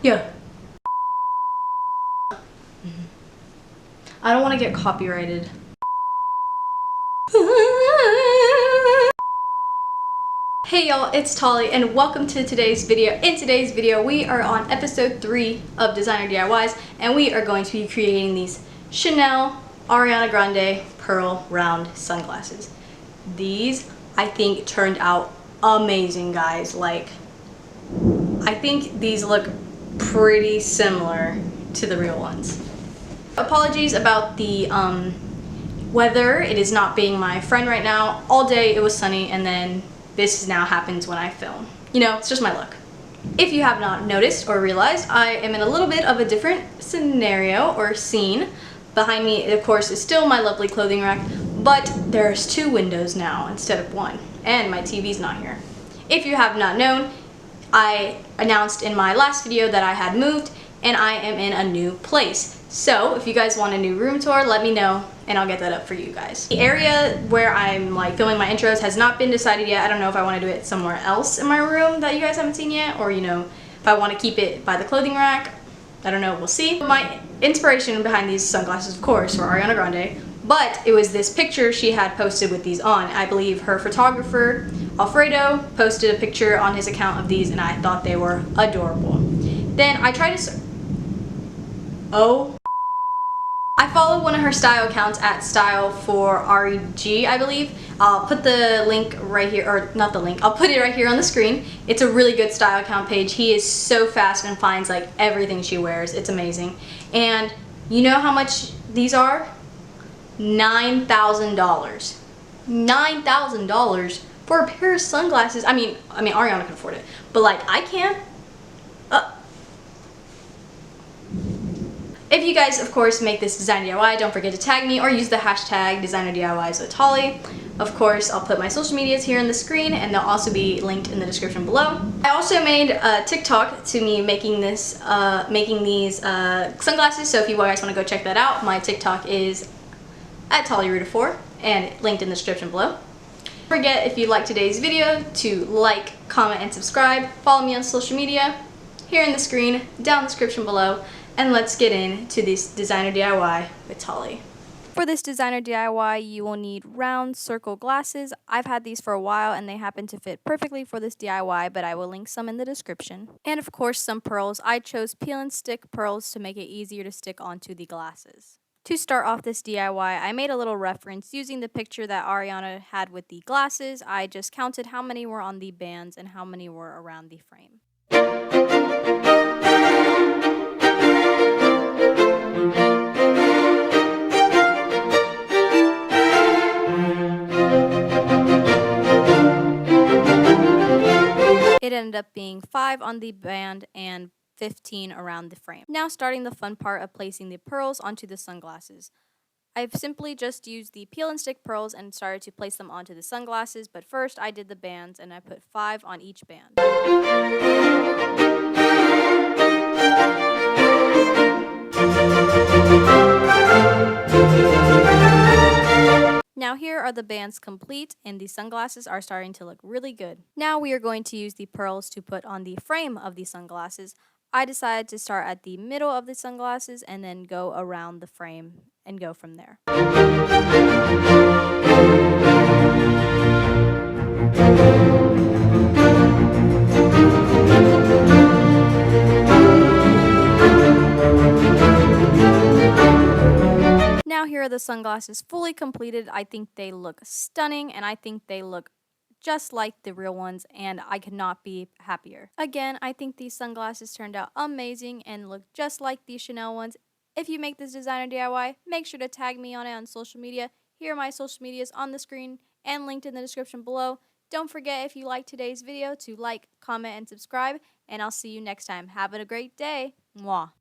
Yeah. I don't want to get copyrighted. Hey y'all, it's Tali and welcome to today's video. In today's video, we are on episode 3 of Designer DIYs and we are going to be creating these Chanel Ariana Grande pearl round sunglasses. These, I think, turned out amazing, guys. Like, I think these look pretty similar to the real ones. Apologies about the weather. It is not being my friend right now. All day it was sunny and then this now happens when I film. You know, it's just my luck. If you have not noticed or realized, I am in a little bit of a different scenario or scene. Behind me, of course, is still my lovely clothing rack, but there's 2 windows now instead of 1, and my TV's not here. If you have not known, I announced in my last video that I had moved and I am in a new place. So if you guys want a new room tour, let me know and I'll get that up for you guys. The area where I'm like filming my intros has not been decided yet. I don't know if I want to do it somewhere else in my room that you guys haven't seen yet, or you know, if I want to keep it by the clothing rack. I don't know, we'll see. My inspiration behind these sunglasses, of course, were Ariana Grande, but it was this picture she had posted with these on. I believe her photographer, Alfredo, posted a picture on his account of these and I thought they were adorable. Then I tried to I follow one of her style accounts at Style for REG, I believe. I'll put the link right here, or not the link, I'll put it right here on the screen. It's a really good style account page. He is so fast and finds like everything she wears. It's amazing. And you know how much these are? $9,000. $9,000 for a pair of sunglasses. I mean Ariana can afford it, but like I can't. If you guys, of course, make this designer DIY, don't forget to tag me or use the hashtag designerDIYs with Tali. Of course, I'll put my social medias here on the screen and they'll also be linked in the description below. I also made a TikTok to me making these sunglasses, so if you guys want to go check that out, my TikTok is at TaliRuta4 and linked in the description below. Don't forget, if you liked today's video, to like, comment, and subscribe. Follow me on social media here in the screen, down in the description below. And let's get into this designer DIY with Tali. For this designer DIY, you will need round circle glasses. I've had these for a while and they happen to fit perfectly for this DIY, but I will link some in the description. And of course, some pearls. I chose peel and stick pearls to make it easier to stick onto the glasses. To start off this DIY, I made a little reference using the picture that Ariana had with the glasses. I just counted how many were on the bands and how many were around the frame. It ended up being 5 on the band and 15 around the frame. Now starting the fun part of placing the pearls onto the sunglasses. I've simply just used the peel and stick pearls and started to place them onto the sunglasses, but first I did the bands and I put 5 on each band. Now here are the bands complete and the sunglasses are starting to look really good. Now we are going to use the pearls to put on the frame of the sunglasses. I decided to start at the middle of the sunglasses and then go around the frame and go from there. Now here are the sunglasses fully completed. I think they look stunning and I think they look just like the real ones and I could not be happier. Again, I think these sunglasses turned out amazing and look just like the Chanel ones. If you make this designer DIY, make sure to tag me on it on social media. Here are my social medias on the screen and linked in the description below. Don't forget, if you liked today's video, to like, comment, and subscribe, and I'll see you next time. Have a great day. Mwah.